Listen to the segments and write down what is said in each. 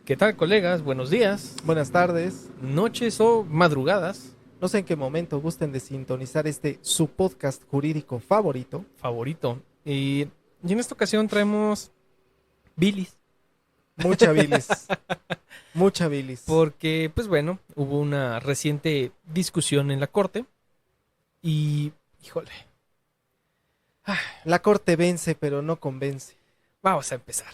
¿Qué tal, colegas? Buenos días, Buenas tardes. noches o madrugadas. No sé en qué momento gusten de sintonizar su podcast jurídico favorito. Favorito. Y en esta ocasión traemos bilis. Mucha bilis. Mucha bilis. Porque, pues bueno, hubo una reciente discusión en la corte. Y, híjole, La corte vence, pero no convence. vamos a empezar.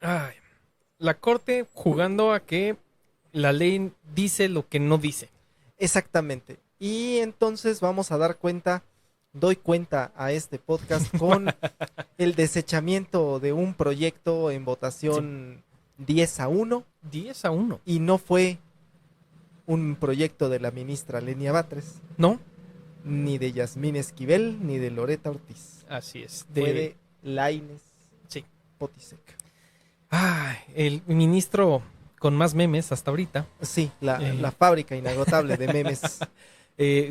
Ay, la corte jugando a que la ley dice lo que no dice. Exactamente. Y entonces vamos a doy cuenta a este podcast con el desechamiento de un proyecto en Sí. votación 10-1. 10-1. Y no fue un proyecto de la ministra Lenia Batres, ¿No? ni de Yasmín Esquivel, ni de Loreta Ortiz. Así es. Fue de Lainez Sí. Potisek. Ay, el ministro con más memes hasta ahorita. Sí, Eh. la fábrica inagotable de memes.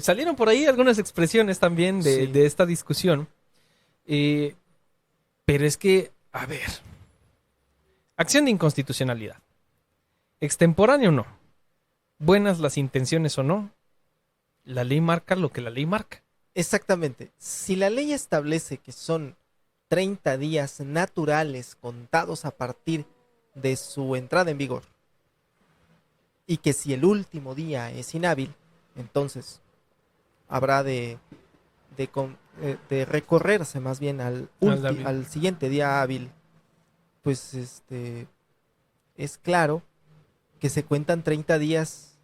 Salieron por ahí algunas expresiones también Sí. de esta discusión. Pero es que, a ver, acción de inconstitucionalidad. Extemporáneo o no. Buenas las intenciones o no. La ley marca lo que la ley marca. Exactamente. Si la ley establece que son 30 días naturales contados a partir de su entrada en vigor, y que si el último día es inhábil, entonces habrá de recorrerse más bien al siguiente día hábil, pues es claro que se cuentan 30 días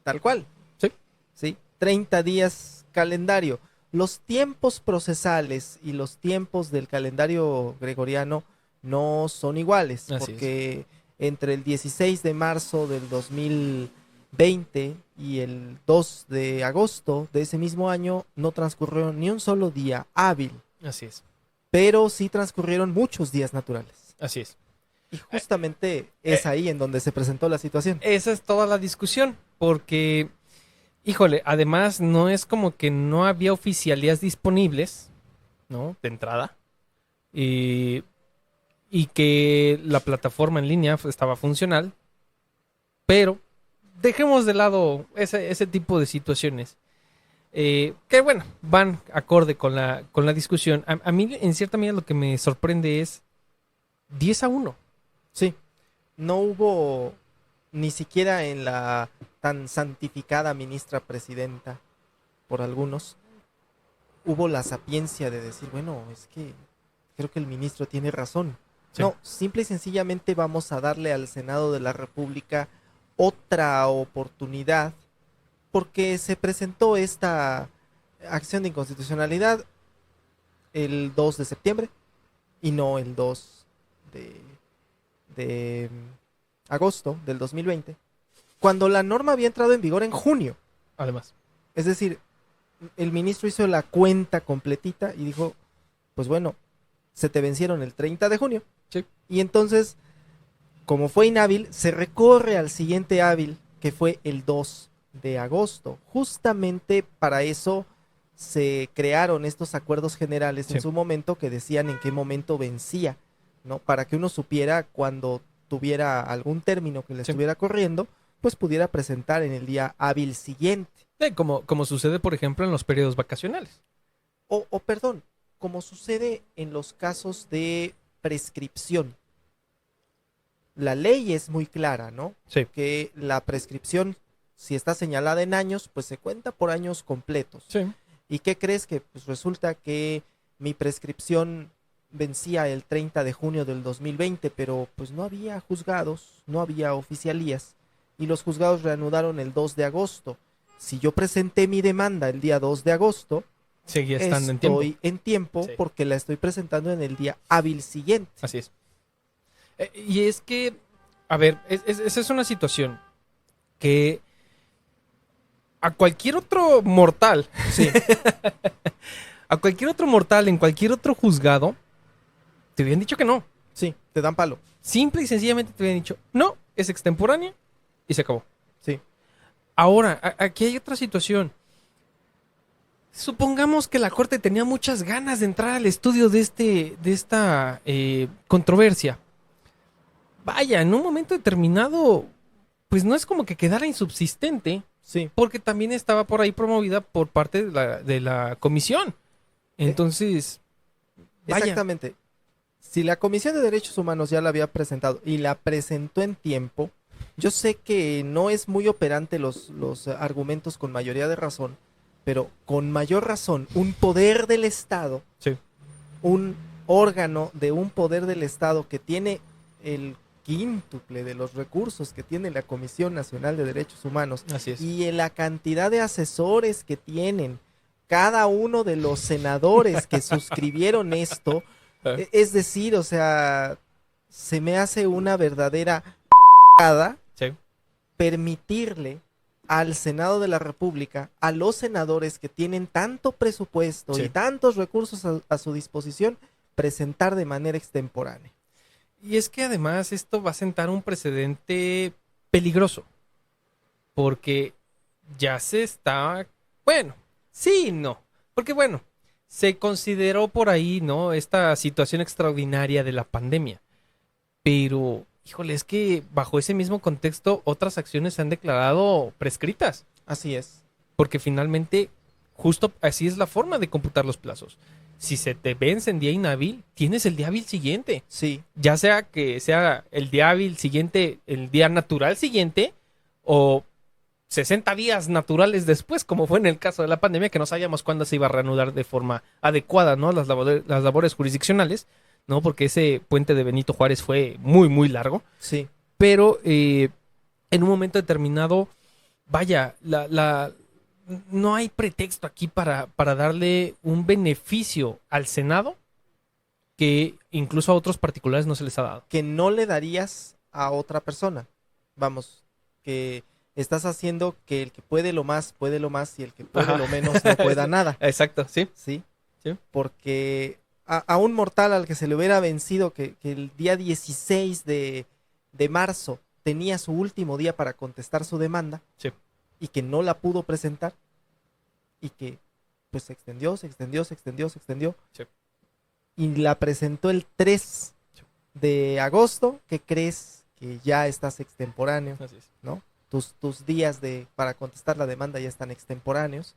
tal cual. Sí. ¿Sí? 30 días calendario. Los tiempos procesales y los tiempos del calendario gregoriano no son iguales, Así porque entre el 16 de marzo del 2020 y el 2 de agosto de ese mismo año no transcurrió ni un solo día hábil, Así es. pero sí transcurrieron muchos días naturales. Así es. Y justamente es ahí en donde se presentó la situación. Esa es toda la discusión, porque, híjole, además no es como que no había oficialías disponibles, ¿no? De entrada. Y que la plataforma en línea estaba funcional, pero dejemos de lado ese tipo de situaciones. Que bueno, van acorde con la discusión. A mí, en cierta medida, lo que me sorprende es 10-1. Sí, no hubo ni siquiera en la tan santificada ministra presidenta, por algunos, hubo la sapiencia de decir, bueno, es que creo que el ministro tiene razón. Sí. No, simple y sencillamente vamos a darle al Senado de la República otra oportunidad, porque se presentó esta acción de inconstitucionalidad el 2 de septiembre y no el 2 de agosto del 2020, cuando la norma había entrado en vigor en junio. Además. Es decir, el ministro hizo la cuenta completita y dijo, pues bueno, se te vencieron el 30 de junio. Sí. Y entonces, como fue inhábil, se recorre al siguiente hábil, que fue el 2 de agosto. Justamente para eso se crearon estos acuerdos generales en su momento que decían en qué momento vencía, ¿no? Para que uno supiera cuando tuviera algún término que le estuviera corriendo, pues pudiera presentar en el día hábil siguiente. Como sucede, por ejemplo, en los periodos vacacionales. Perdón, como sucede en los casos de prescripción. La ley es muy clara, ¿no? Sí. Que la prescripción, si está señalada en años, pues se cuenta por años completos. Sí. ¿Y qué crees? Que pues resulta que mi prescripción vencía el 30 de junio del 2020, pero pues no había juzgados, no había oficialías, y los juzgados reanudaron el 2 de agosto. Si yo presenté mi demanda el día 2 de agosto, seguía estando en tiempo. Estoy en tiempo Sí. porque la estoy presentando en el día hábil siguiente. Así es. Y es que, a ver, esa es una situación que a cualquier otro mortal, Sí. a cualquier otro mortal en cualquier otro juzgado, te hubieran dicho que no. Sí, te dan palo. Simple y sencillamente te hubieran dicho, no, es extemporánea y se acabó. Sí. Ahora, aquí hay otra situación. supongamos que la Corte tenía muchas ganas de entrar al estudio de esta controversia. Vaya, en un momento determinado, pues no es como que quedara insubsistente, Sí, porque también estaba por ahí promovida por parte de la comisión. Entonces, vaya. exactamente. Si la Comisión de Derechos Humanos ya la había presentado y la presentó en tiempo, yo sé que no es muy operante los argumentos con mayoría de razón, pero con mayor razón, un poder del Estado, Sí, un órgano de un poder del Estado que tiene el quíntuple de los recursos que tiene la Comisión Nacional de Derechos Humanos así es. y en la cantidad de asesores que tienen cada uno de los senadores que suscribieron esto, es decir, o sea, se me hace una verdadera Sí, permitirle al Senado de la República, a los senadores que tienen tanto presupuesto Sí. y tantos recursos a su disposición, presentar de manera extemporánea. y es que además esto va a sentar un precedente peligroso, porque ya se está, bueno, sí y no, porque bueno, se consideró por ahí, ¿no? Esta situación extraordinaria de la pandemia, pero, híjole, es que bajo ese mismo contexto otras acciones se han declarado prescritas, Así es. porque finalmente justo así es la forma de computar los plazos. Si se te vence en día inhábil, tienes el día hábil siguiente. Sí, Ya sea que sea el día hábil siguiente, el día natural siguiente, o 60 días naturales después, como fue en el caso de la pandemia, que no sabíamos cuándo se iba a reanudar de forma adecuada, ¿no? Las labores jurisdiccionales, ¿no? Porque ese puente de Benito Juárez fue muy, muy largo. sí. Pero en un momento determinado, vaya, no hay pretexto aquí para darle un beneficio al Senado que incluso a otros particulares no se les ha dado. Que no le darías a otra persona. Vamos, que estás haciendo que el que puede lo más y el que puede Ajá. lo menos no pueda nada. Exacto, sí. ¿Sí? Sí. Porque a un mortal al que se le hubiera vencido que el día 16 de marzo tenía su último día para contestar su demanda Sí. y que no la pudo presentar y que pues se extendió Sí. y la presentó el 3 Sí. de agosto, ¿qué crees? Que ya estás extemporáneo, Así es. ¿no? Tus días para contestar la demanda ya están extemporáneos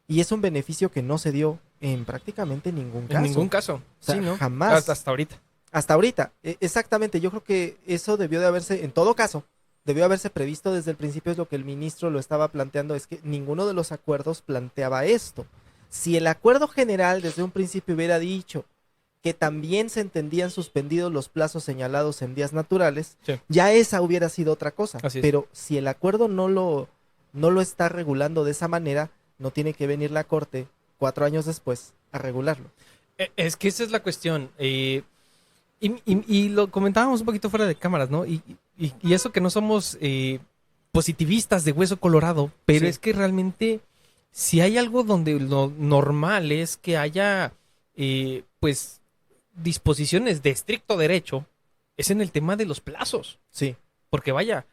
y es un beneficio que no se dio en prácticamente ningún caso. En ningún caso. O sea, Sí, ¿no? jamás. Hasta ahorita. Hasta ahorita, exactamente, yo creo que eso debió de haberse, en todo caso, debió haberse previsto desde el principio, es lo que el ministro lo estaba planteando, es que ninguno de los acuerdos planteaba esto. Si el acuerdo general desde un principio hubiera dicho que también se entendían suspendidos los plazos señalados en días naturales, Sí. ya esa hubiera sido otra cosa. Así es. Pero si el acuerdo no lo está regulando de esa manera, no tiene que venir la Corte 4 años después a regularlo. Es que esa es la cuestión. Y lo comentábamos un poquito fuera de cámaras, ¿no? Y eso que no somos positivistas de hueso colorado, pero Sí. es que realmente si hay algo donde lo normal es que haya, pues, disposiciones de estricto derecho, es en el tema de los plazos. Sí, Porque vaya,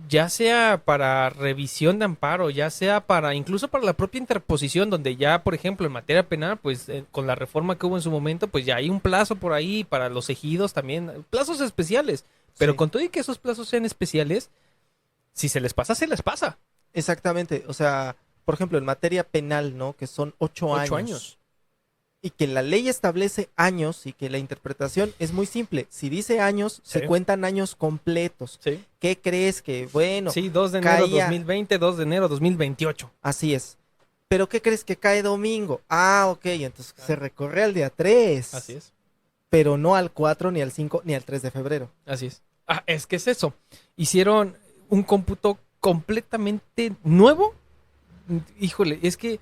ya sea para revisión de amparo, ya sea para incluso para la propia interposición, donde ya, por ejemplo, en materia penal, pues con la reforma que hubo en su momento, pues ya hay un plazo por ahí para los ejidos también, plazos especiales. Pero sí. con todo y que esos plazos sean especiales, si se les pasa, se les pasa. Exactamente, o sea, por ejemplo, en materia penal, ¿no? Que son 8 8 años. años. Y que la ley establece años y que la interpretación es muy simple. Si dice años, Sí. se cuentan años completos. Sí. ¿Qué crees que, bueno, Sí, 2 de enero caía- 2020, 2 de enero 2028. así es? Pero ¿qué crees que cae domingo? Ah, ok, entonces se recorre al día 3. Así es. Pero no al 4, ni al 5, ni al 3 de febrero. Así es. Ah, es que es eso. Hicieron un cómputo completamente nuevo. Híjole, es que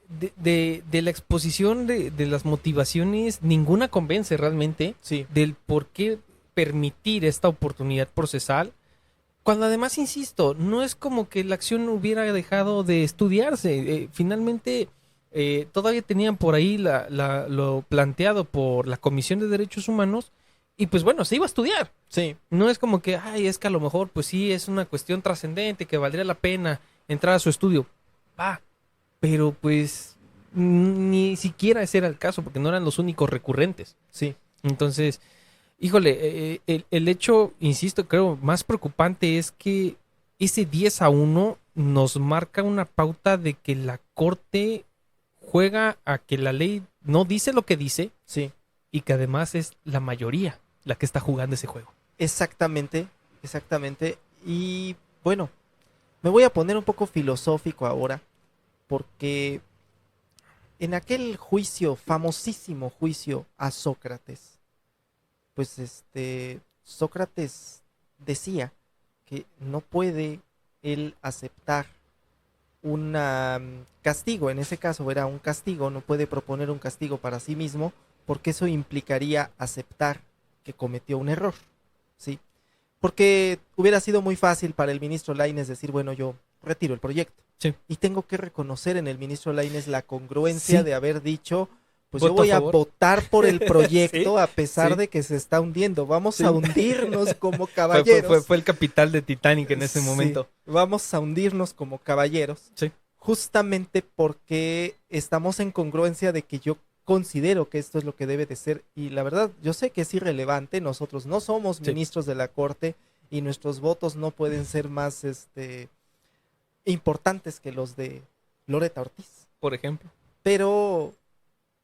de la exposición de las motivaciones, ninguna convence realmente Sí, del por qué permitir esta oportunidad procesal. Cuando además, insisto, no es como que la acción hubiera dejado de estudiarse. Finalmente, todavía tenían por ahí lo planteado por la Comisión de Derechos Humanos y pues bueno, se iba a estudiar. sí, No es como que, ay, es que a lo mejor, pues sí, es una cuestión trascendente que valdría la pena entrar a su estudio. Va, pero pues ni siquiera ese era el caso, porque no eran los únicos recurrentes. Sí, Entonces, híjole, el hecho, insisto, creo, más preocupante es que ese 10-1 nos marca una pauta de que la Corte juega a que la ley no dice lo que dice sí, y que además es la mayoría la que está jugando ese juego. exactamente, exactamente. Y bueno, me voy a poner un poco filosófico ahora, porque en aquel juicio, famosísimo juicio a Sócrates, pues Sócrates decía que no puede él aceptar un castigo, en ese caso era un castigo, no puede proponer un castigo para sí mismo, porque eso implicaría aceptar que cometió un error, ¿sí? Porque hubiera sido muy fácil para el ministro Lainez decir, bueno, yo retiro el proyecto. Sí. Y tengo que reconocer en el ministro Lainez la congruencia Sí. de haber dicho, pues yo Voto a voy a favor. votar por el proyecto Sí, a pesar sí. de que se está hundiendo. Vamos Sí. a hundirnos como Fue, caballeros. fue el capital de Titanic en ese Sí, momento. vamos a hundirnos como caballeros. Sí. Justamente porque estamos en congruencia de que yo considero que esto es lo que debe de ser. Y la verdad, yo sé que es irrelevante. Nosotros no somos Sí. ministros de la Corte y nuestros votos no pueden ser más importantes que los de Loretta Ortiz. Por ejemplo. Pero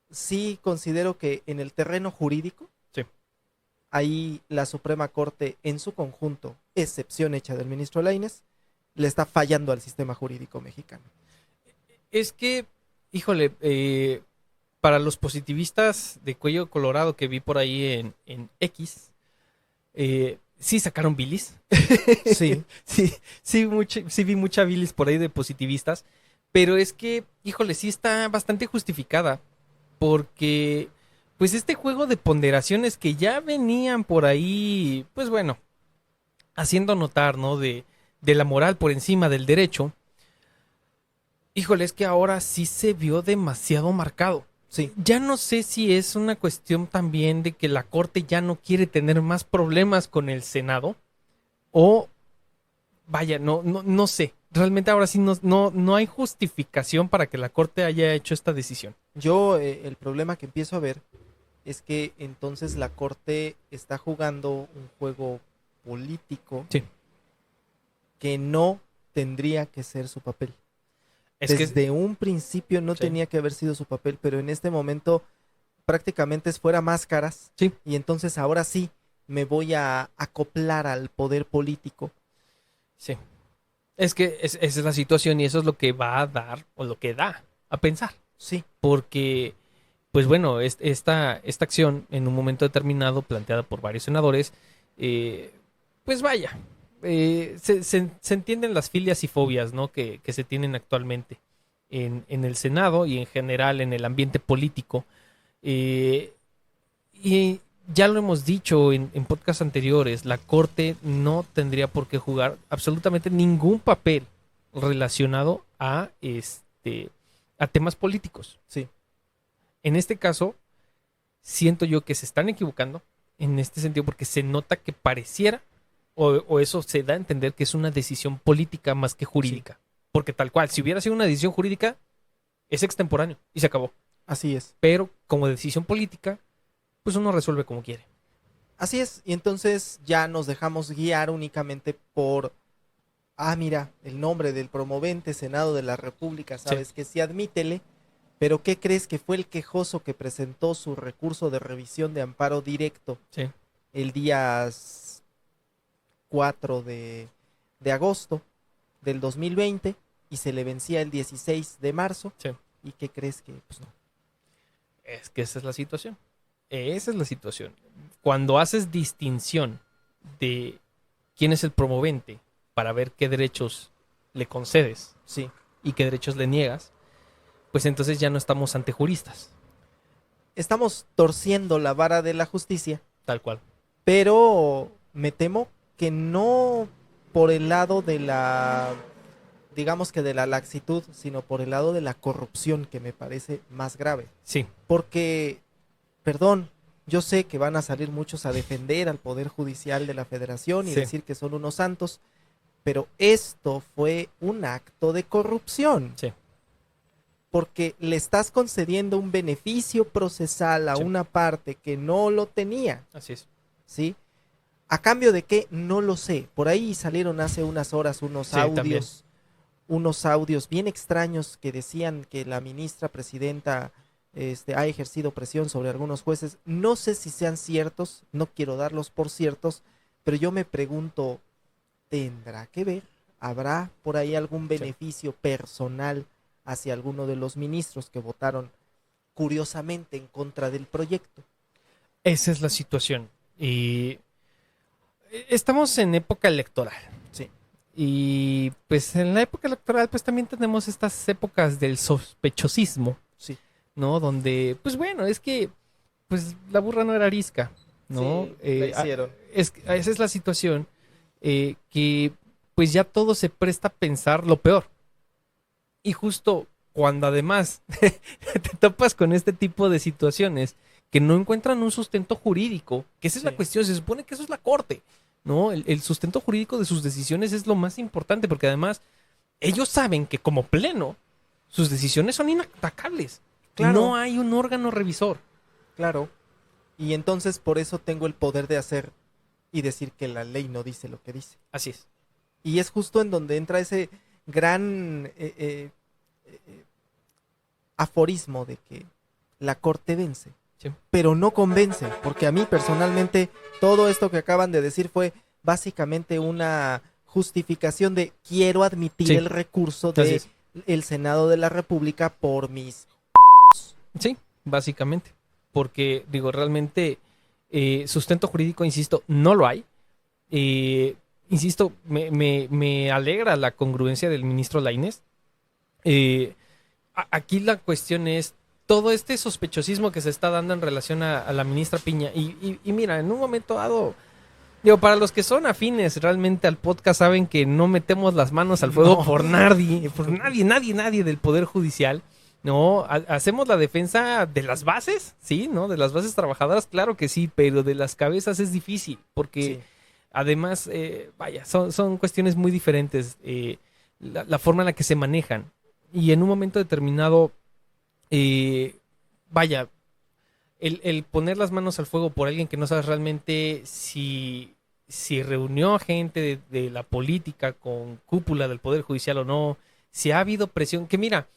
sí considero que en el terreno jurídico, Sí. ahí la Suprema Corte en su conjunto, excepción hecha del ministro Lainez, le está fallando al sistema jurídico mexicano. Es que, híjole, para los positivistas de cuello colorado que vi por ahí en X, sí sacaron bilis. Sí. sí vi mucha bilis por ahí de positivistas, pero es que, híjole, sí está bastante justificada, porque pues este juego de ponderaciones que ya venían por ahí, pues bueno, haciendo notar, ¿no? De la moral por encima del derecho, híjole, es que ahora sí se vio demasiado marcado. Sí. Ya no sé si es una cuestión también de que la Corte ya no quiere tener más problemas con el Senado o vaya, no sé. Realmente ahora sí no hay justificación para que la Corte haya hecho esta decisión. Yo el problema que empiezo a ver es que entonces la Corte está jugando un juego político Sí. que no tendría que ser su papel. Es Desde que un principio no Sí. tenía que haber sido su papel, pero en este momento prácticamente es fuera máscaras. Sí. Y entonces ahora sí me voy a acoplar al poder político. sí. Es que esa es la situación y eso es lo que va a dar o lo que da a pensar. Sí, Porque, pues bueno, esta acción en un momento determinado planteada por varios senadores, pues vaya, se entienden las filias y fobias, ¿no? que se tienen actualmente en el Senado y en general en el ambiente político. Y ya lo hemos dicho en podcasts anteriores, la Corte no tendría por qué jugar absolutamente ningún papel relacionado a temas políticos. sí. En este caso, siento yo que se están equivocando en este sentido porque se nota que pareciera o eso se da a entender que es una decisión política más que jurídica. Porque tal cual, si hubiera sido una decisión jurídica, es extemporáneo y se acabó. Así es. Pero como decisión política, pues uno resuelve como quiere. Así es. Y entonces ya nos dejamos guiar únicamente por, mira, el nombre del promovente Senado de la República, sabes que sí, admítele, pero ¿qué crees que fue el quejoso que presentó su recurso de revisión de amparo directo Sí. el día 4 de agosto del 2020 y se le vencía el 16 de marzo? Sí. ¿Y qué crees que? Pues no. Es que esa es la situación. Esa es la situación. Cuando haces distinción de quién es el promovente para ver qué derechos le concedes Sí, y qué derechos le niegas, pues entonces ya no estamos ante juristas, estamos torciendo la vara de la justicia, tal cual. pero me temo que no por el lado de la, digamos que de la laxitud, sino por el lado de la corrupción, que me parece más grave. Sí, Porque, perdón, yo sé que van a salir muchos a defender al Poder Judicial de la Federación y Sí. decir que son unos santos, pero esto fue un acto de corrupción. sí. porque le estás concediendo un beneficio procesal a Sí. una parte que no lo tenía, Así es. ¿sí? ¿A cambio de qué? No lo sé. Por ahí salieron hace unas horas Sí, también. unos audios bien extraños que decían que la ministra presidenta ha ejercido presión sobre algunos jueces. No sé si sean ciertos, no quiero darlos por ciertos, pero yo me pregunto, ¿tendrá que ver? ¿Habrá por ahí algún Sí. beneficio personal hacia alguno de los ministros que votaron curiosamente en contra del proyecto? Esa es la situación. Y estamos en época electoral. Sí, Y pues en la época electoral pues también tenemos estas épocas del sospechosismo, sí, ¿no? Donde, pues bueno, es que pues la burra no era arisca, ¿no? sí, la hicieron. Esa es la situación, que pues ya todo se presta a pensar lo peor. Y justo cuando además te topas con este tipo de situaciones que no encuentran un sustento jurídico, que esa es la Sí, cuestión, se supone que eso es la corte, ¿no? El sustento jurídico de sus decisiones es lo más importante, porque además ellos saben que como pleno, sus decisiones son inatacables. claro, No hay un órgano revisor. claro. Y entonces por eso tengo el poder de hacer y decir que la ley no dice lo que dice. Así es. Y es justo en donde entra ese gran eh, aforismo de que la corte vence, Sí. pero no convence, porque a mí personalmente todo esto que acaban de decir fue básicamente una justificación de quiero admitir Sí, el recurso así de es. el Senado de la República por mis... Sí, básicamente. Porque, digo, realmente sustento jurídico, insisto, no lo hay. Eh, Insisto, me alegra la congruencia del ministro Lainez. Aquí la cuestión es todo este sospechosismo que se está dando en relación a la ministra Piña. Y mira, en un momento dado, digo, para los que son afines realmente al podcast, saben que no metemos las manos al fuego No. por nadie, nadie, nadie del Poder Judicial. No, hacemos la defensa de las bases, sí, ¿no? De las bases trabajadoras, claro que sí, pero de las cabezas es difícil, porque Sí, además, vaya, son cuestiones muy diferentes, la forma en la que se manejan. Y en un momento determinado, eh, vaya, el poner las manos al fuego por alguien que no sabes realmente si reunió a gente de la política con cúpula del Poder Judicial o no, si ha habido presión, que mira,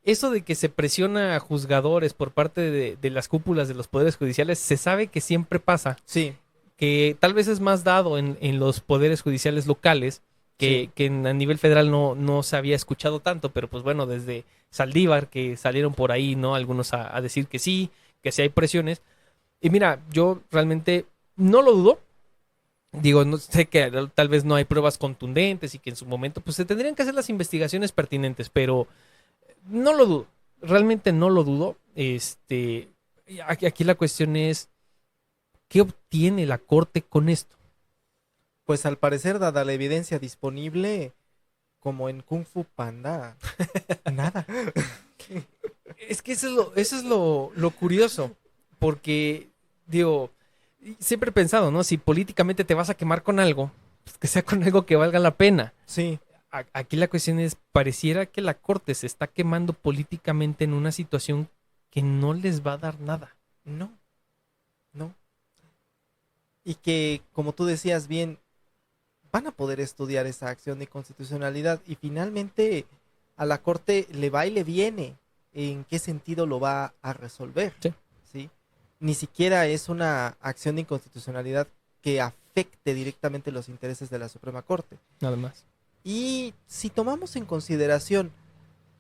eso de que se presiona a juzgadores por parte de las cúpulas de los poderes judiciales, se sabe que siempre pasa, sí, que tal vez es más dado en los poderes judiciales locales, sí, a nivel federal no se había escuchado tanto, pero pues bueno, desde Saldívar, que salieron por ahí, ¿no? Algunos a decir que sí hay presiones. Y mira, yo realmente no lo dudo. Digo, no sé que tal vez no hay pruebas contundentes y que en su momento pues se tendrían que hacer las investigaciones pertinentes, pero no lo dudo. Realmente no lo dudo. Aquí la cuestión es, ¿qué obtiene la corte con esto? pues al parecer, dada la evidencia disponible, como en Kung Fu Panda, nada. Es que eso es lo curioso, porque, digo, siempre he pensado, ¿no? Si políticamente te vas a quemar con algo, pues que sea con algo que valga la pena. Sí, Aquí la cuestión es, pareciera que la corte se está quemando políticamente en una situación que no les va a dar nada. no, no. Y que, como tú decías bien, van a poder estudiar esa acción de constitucionalidad y finalmente a la Corte le va y le viene en qué sentido lo va a resolver, Sí, ¿sí? Ni siquiera es una acción de inconstitucionalidad que afecte directamente los intereses de la Suprema Corte. nada más. Y si tomamos en consideración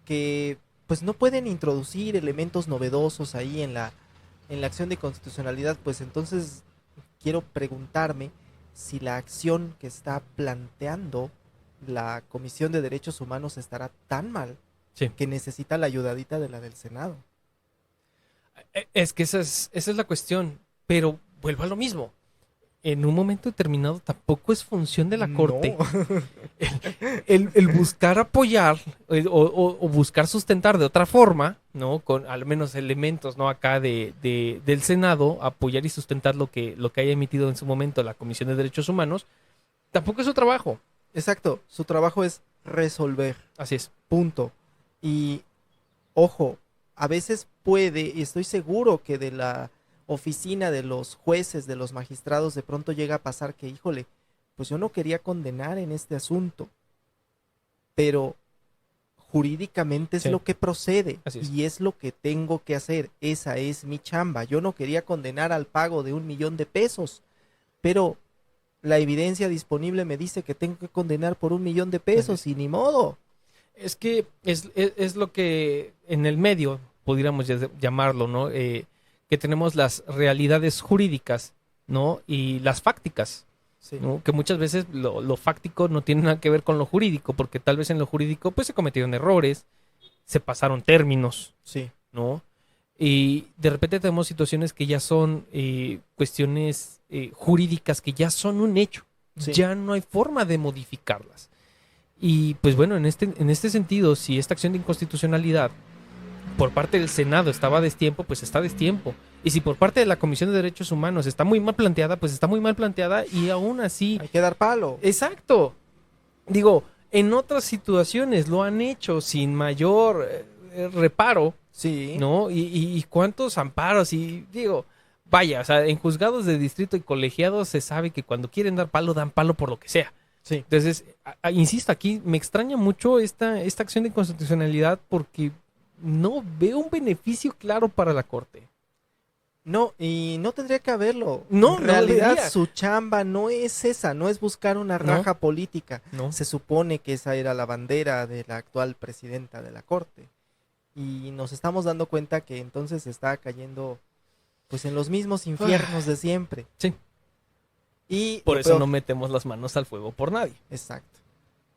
que pues no pueden introducir elementos novedosos ahí en la acción de constitucionalidad, pues entonces quiero preguntarme si la acción que está planteando la Comisión de Derechos Humanos estará tan mal Sí. que necesita la ayudadita de la del Senado. Es que esa es la cuestión, pero vuelvo a lo mismo. En un momento determinado tampoco es función de la corte No. el buscar apoyar o buscar sustentar de otra forma, ¿no? Con al menos elementos, ¿no? Acá del Senado, apoyar y sustentar lo que haya emitido en su momento la Comisión de Derechos Humanos, tampoco es su trabajo. Exacto, su trabajo es resolver, Así es. punto. Y ojo, a veces puede, y estoy seguro que de la oficina de los jueces, de los magistrados, de pronto llega a pasar que, híjole, pues yo no quería condenar en este asunto, pero jurídicamente es Sí, lo que procede así es. y es lo que tengo que hacer. Esa es mi chamba. Yo no quería condenar al pago de 1 millón de pesos, pero la evidencia disponible me dice que tengo que condenar por 1 millón de pesos Es, y ni modo. es que es lo que en el medio, pudiéramos llamarlo, ¿no? Que tenemos las realidades jurídicas, ¿no? Y las fácticas, Sí, ¿no? Que muchas veces lo fáctico no tiene nada que ver con lo jurídico, porque tal vez en lo jurídico pues se cometieron errores, se pasaron términos, sí, ¿no? Y de repente tenemos situaciones que ya son cuestiones jurídicas que ya son un hecho, sí. ya no hay forma de modificarlas. Y pues bueno, en este sentido, si esta acción de inconstitucionalidad por parte del Senado estaba a destiempo, pues está a destiempo. Y si por parte de la Comisión de Derechos Humanos está muy mal planteada, pues está muy mal planteada y aún así, Hay que dar palo. exacto. Digo, en otras situaciones lo han hecho sin mayor reparo, Sí, ¿no? Y cuántos amparos y digo, vaya, o sea, en juzgados de distrito y colegiados se sabe que cuando quieren dar palo, dan palo por lo que sea. sí. Entonces, insisto, aquí me extraña mucho esta acción de inconstitucionalidad porque no veo un beneficio claro para la Corte. No, y no tendría que haberlo. No, En no realidad debería. su chamba no es esa, no es buscar una No, raja política. no. Se supone que esa era la bandera de la actual presidenta de la Corte. Y nos estamos dando cuenta que entonces está cayendo pues en los mismos infiernos de siempre. Sí, Y por lo eso peor, no metemos las manos al fuego por nadie. exacto.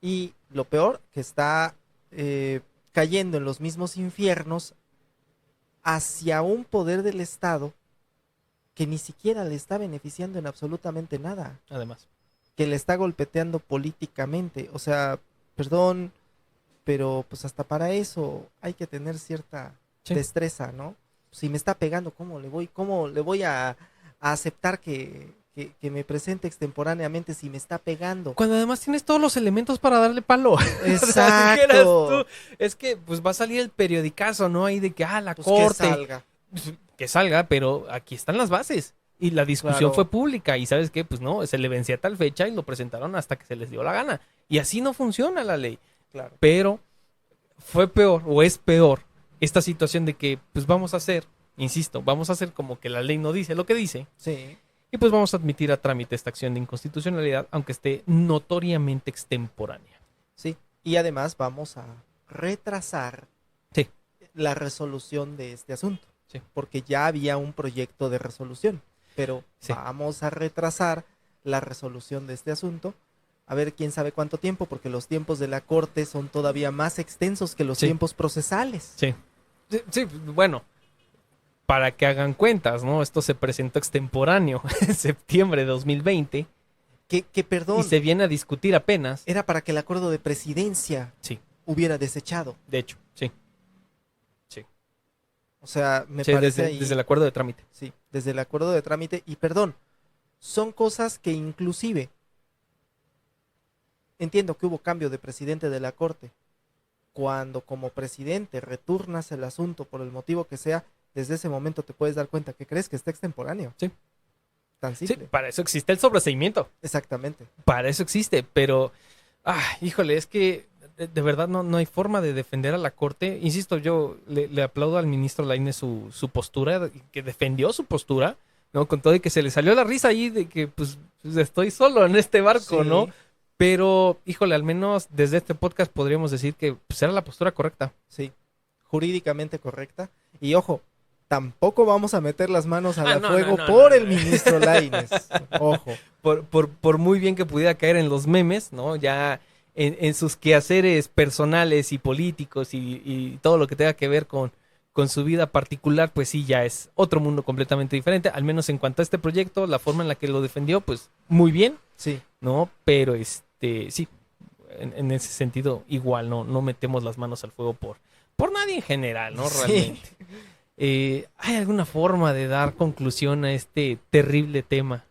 Y lo peor, que está cayendo en los mismos infiernos hacia un poder del Estado que ni siquiera le está beneficiando en absolutamente nada, Además, que le está golpeteando políticamente. O sea, perdón, pero pues hasta para eso hay que tener cierta sí. destreza, ¿no? Si me está pegando, cómo le voy a aceptar que me presente extemporáneamente si me está pegando? Cuando además tienes todos los elementos para darle palo. O sea, dijeras tú, Exacto. es que pues va a salir el periodicazo, ¿no? Ahí de que, la Pues que Corte. salga. Que salga, pero aquí están las bases. Y la discusión Claro, fue pública. Y ¿sabes qué? Pues no, se le vencía tal fecha y lo presentaron hasta que se les dio la gana. Y así no funciona la ley. claro. Pero fue peor o es peor esta situación de que pues vamos a hacer, insisto, vamos a hacer como que la ley no dice lo que dice. Sí, Y pues vamos a admitir a trámite esta acción de inconstitucionalidad, aunque esté notoriamente extemporánea. sí. Y además vamos a retrasar Sí, la resolución de este asunto, sí, porque ya había un proyecto de resolución, pero sí. vamos a retrasar la resolución de este asunto. A ver quién sabe cuánto tiempo, porque los tiempos de la Corte son todavía más extensos que los Sí. tiempos procesales. Sí. Sí, sí, bueno, para que hagan cuentas, ¿no? Esto se presentó extemporáneo en septiembre de 2020 Que perdón, y se viene a discutir apenas. era para que el acuerdo de presidencia Sí, hubiera desechado. de hecho, sí. Sí, O sea, me sí parece desde, ahí, desde el acuerdo de trámite. sí, desde el acuerdo de trámite. Y perdón, son cosas que inclusive entiendo que hubo cambio de presidente de la Corte. Cuando como presidente retornas el asunto por el motivo que sea, desde ese momento te puedes dar cuenta que crees que está extemporáneo. Sí. Tan Sí, simple. para eso existe el sobreseimiento. Exactamente. Para eso existe, pero, híjole, es que de verdad no hay forma de defender a la Corte. Insisto, yo le aplaudo al ministro Lainez su postura, que defendió su postura, ¿no? Con todo y que se le salió la risa ahí de que, pues, estoy solo en este barco, Sí, ¿no? Pero, híjole, al menos desde este podcast podríamos decir que pues, era la postura correcta. sí. Jurídicamente correcta. Y ojo, tampoco vamos a meter las manos al No, fuego no, por no, el no. ministro Lainez. Ojo. Por muy bien que pudiera caer en los memes, ¿no? Ya en sus quehaceres personales y políticos y todo lo que tenga que ver con su vida particular, pues sí, ya es otro mundo completamente diferente. Al menos en cuanto a este proyecto, la forma en la que lo defendió, pues muy bien, Sí, ¿no? Pero sí, en ese sentido, igual, no metemos las manos al fuego por nadie en general, ¿no? Sí. Realmente. ¿Hay alguna forma de dar conclusión a este terrible tema?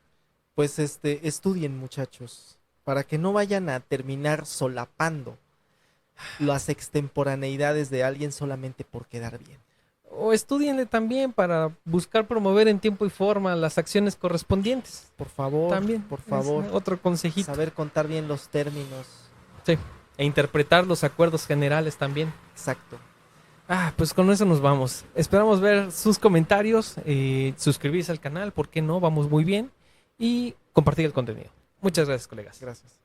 pues estudien muchachos, para que no vayan a terminar solapando las extemporaneidades de alguien solamente por quedar bien. O estudienle también para buscar promover en tiempo y forma las acciones correspondientes. Por favor, También, por favor. es otro consejito. Saber contar bien los términos. Sí. E interpretar los acuerdos generales también. Exacto. Pues con eso nos vamos. Esperamos ver sus comentarios, suscribirse al canal, ¿por qué no? Vamos muy bien. Y compartir el contenido. Muchas gracias, colegas. Gracias.